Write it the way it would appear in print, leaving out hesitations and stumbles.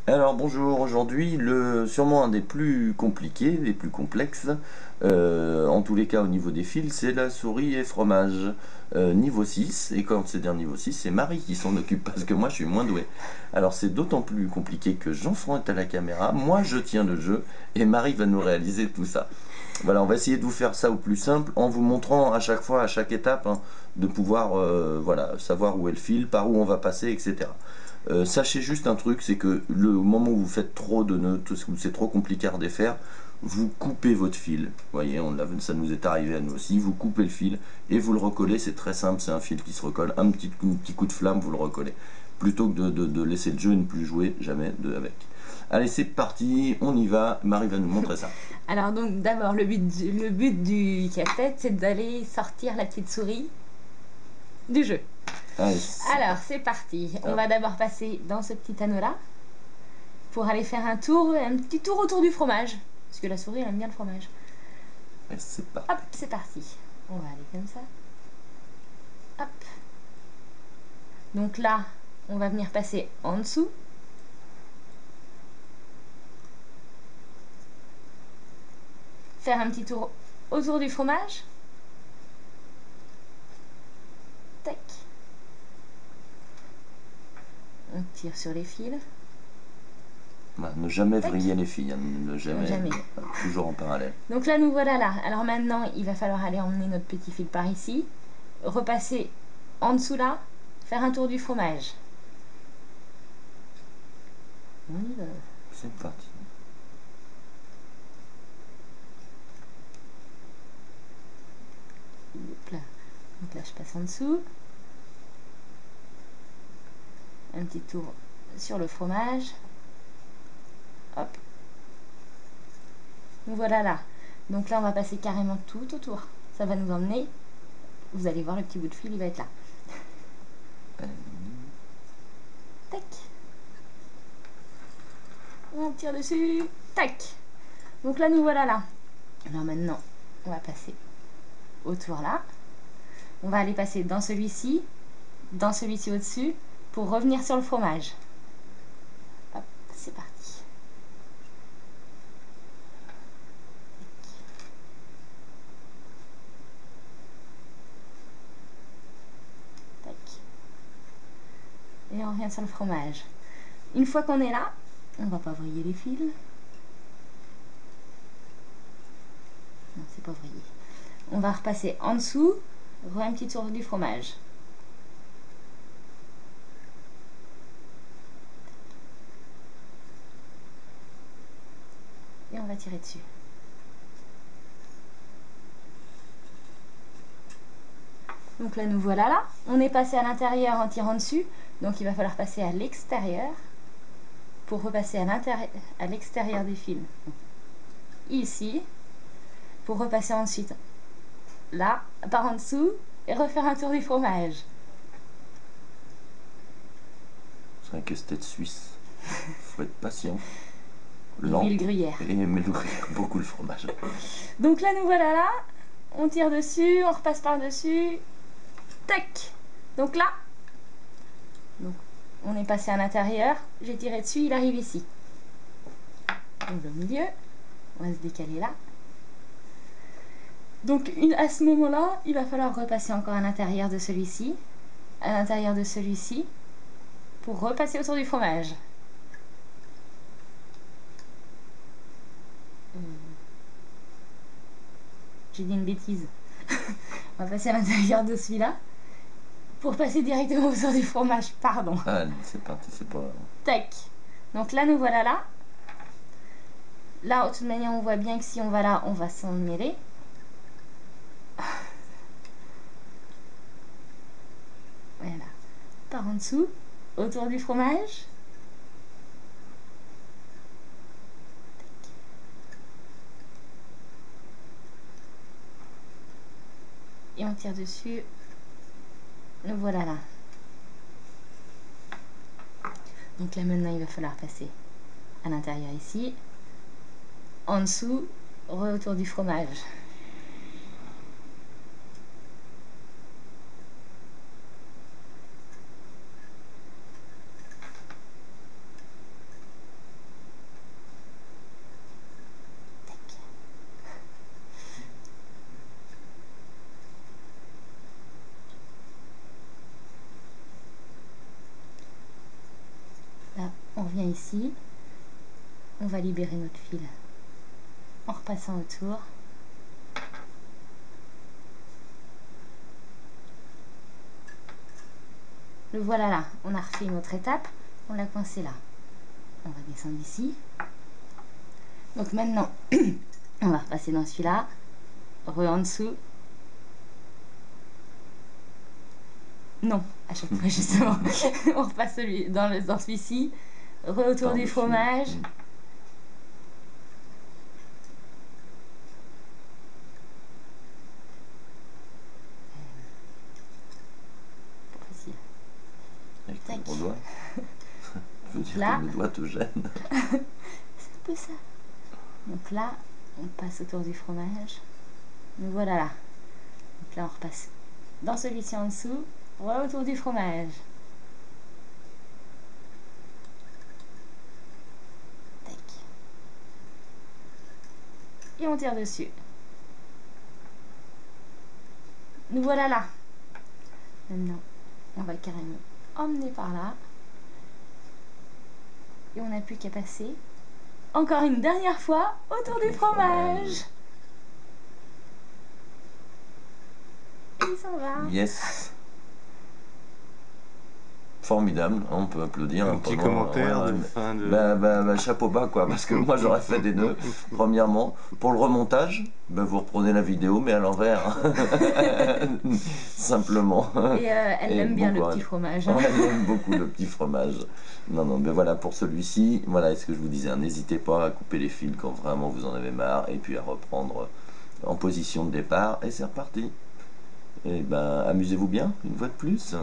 Alors bonjour, aujourd'hui sûrement un des plus compliqués, des plus complexes, en tous les cas au niveau des fils, c'est la souris et fromage niveau 6. Et quand c'est dire niveau 6, c'est Marie qui s'en occupe parce que moi je suis moins doué. Alors c'est d'autant plus compliqué que Jean-François est à la caméra, moi je tiens le jeu et Marie va nous réaliser tout ça. Voilà, on va essayer de vous faire ça au plus simple en vous montrant à chaque fois, à chaque étape, hein, de pouvoir voilà, savoir où est le fil, par où on va passer, etc. Sachez juste un truc, c'est que le moment où vous faites trop de nœuds, où c'est trop compliqué à redéfaire, vous coupez votre fil. Vous voyez, ça nous est arrivé à nous aussi. Vous coupez le fil et vous le recollez. C'est très simple, c'est un fil qui se recolle. Un petit coup de flamme, vous le recollez. Plutôt que de laisser le jeu et ne plus jouer jamais avec. Allez, c'est parti, on y va. Marie va nous montrer ça. Alors donc d'abord le but du casse-tête, c'est d'aller sortir la petite souris du jeu. Allez, Alors c'est parti. On hop, va d'abord passer dans ce petit anneau là pour aller faire un petit tour autour du fromage. Parce que la souris elle aime bien le fromage. et c'est Hop, parti. c'est parti. On va aller comme ça. Hop. Donc là, on va venir passer en dessous. Faire un petit tour autour du fromage. Tac. On tire sur les fils. Voilà, ne jamais Tac. vriller les filles, hein, ne jamais, Jamais. toujours en parallèle. Donc là, nous voilà là. Alors maintenant, il va falloir aller emmener notre petit fil par ici. Repasser en dessous là. Faire un tour du fromage. On y va. C'est parti. Hop là. Donc là, je passe en dessous. Un petit tour sur le fromage. Hop. Nous voilà là. Donc là, on va passer carrément tout autour. Ça va nous emmener. Vous allez voir le petit bout de fil, il va être là. Tac. On tire dessus. Tac. Donc là, nous voilà là. Alors maintenant, on va passer autour là. On va aller passer dans celui-ci au-dessus, pour revenir sur le fromage. Hop, c'est parti. Tac. Et on revient sur le fromage. Une fois qu'on est là, on va pas vriller les fils. Non, c'est pas vrillé. On va repasser en dessous, un petit tour du fromage. Et on va tirer dessus. Donc là, nous voilà là. On est passé à l'intérieur en tirant dessus. Donc il va falloir passer à l'extérieur pour repasser à l'extérieur des fils. Ici, pour repasser ensuite là, par en dessous, et refaire un tour du fromage. C'est un casse-tête suisse. Faut être patient. Mais le Lent. gruyère. Et mais le gruyère, beaucoup le fromage. Donc là, nous voilà là. On tire dessus, on repasse par-dessus. Tac. Donc là, donc, on est passé à l'intérieur. J'ai tiré dessus, il arrive ici. Donc au milieu, on va se décaler là. Donc à ce moment-là, il va falloir repasser encore à l'intérieur de celui-ci, à l'intérieur de celui-ci, pour repasser autour du fromage. J'ai dit une bêtise. On va passer à l'intérieur de celui-là pour passer directement autour du fromage. Pardon. Allez, c'est parti, c'est pas. Tac. Donc là, nous voilà là. Là, de toute manière, on voit bien que si on va là, on va s'en mêler. Voilà. Par en dessous, autour du fromage. Et on tire dessus. Nous voilà là. Donc là maintenant il va falloir passer à l'intérieur ici, en dessous, autour du fromage. On revient ici. On va libérer notre fil en repassant autour. Le voilà là. On a refait une autre étape. On l'a coincé là. On va descendre ici. Donc maintenant, on va repasser dans celui-là. En dessous. Non, à chaque fois justement. On repasse dans celui-ci. Autour du fromage. Avec ton gros doigt. Je veux dire là, que le doigt te gêne. C'est un peu ça. Donc là, on passe autour du fromage. Nous voilà là. Donc là, on repasse dans celui-ci en dessous. Autour du fromage. Tac. Et on tire dessus. Nous voilà là. Maintenant, on va carrément emmener par là. Et on n'a plus qu'à passer encore une dernière fois autour du fromage. Et il s'en va. Yes. Formidable, on peut applaudir. Un petit commentaire de fin de... Bah, chapeau bas quoi, parce que moi j'aurais fait des nœuds. Premièrement, pour le remontage, vous reprenez la vidéo mais à l'envers. Simplement. Et elle aime bien le petit fromage. Ouais, elle aime beaucoup le petit fromage. Non, mais voilà, pour celui-ci, voilà ce que je vous disais, n'hésitez pas à couper les fils quand vraiment vous en avez marre, et puis à reprendre en position de départ, et c'est reparti. Et amusez-vous bien, une fois de plus.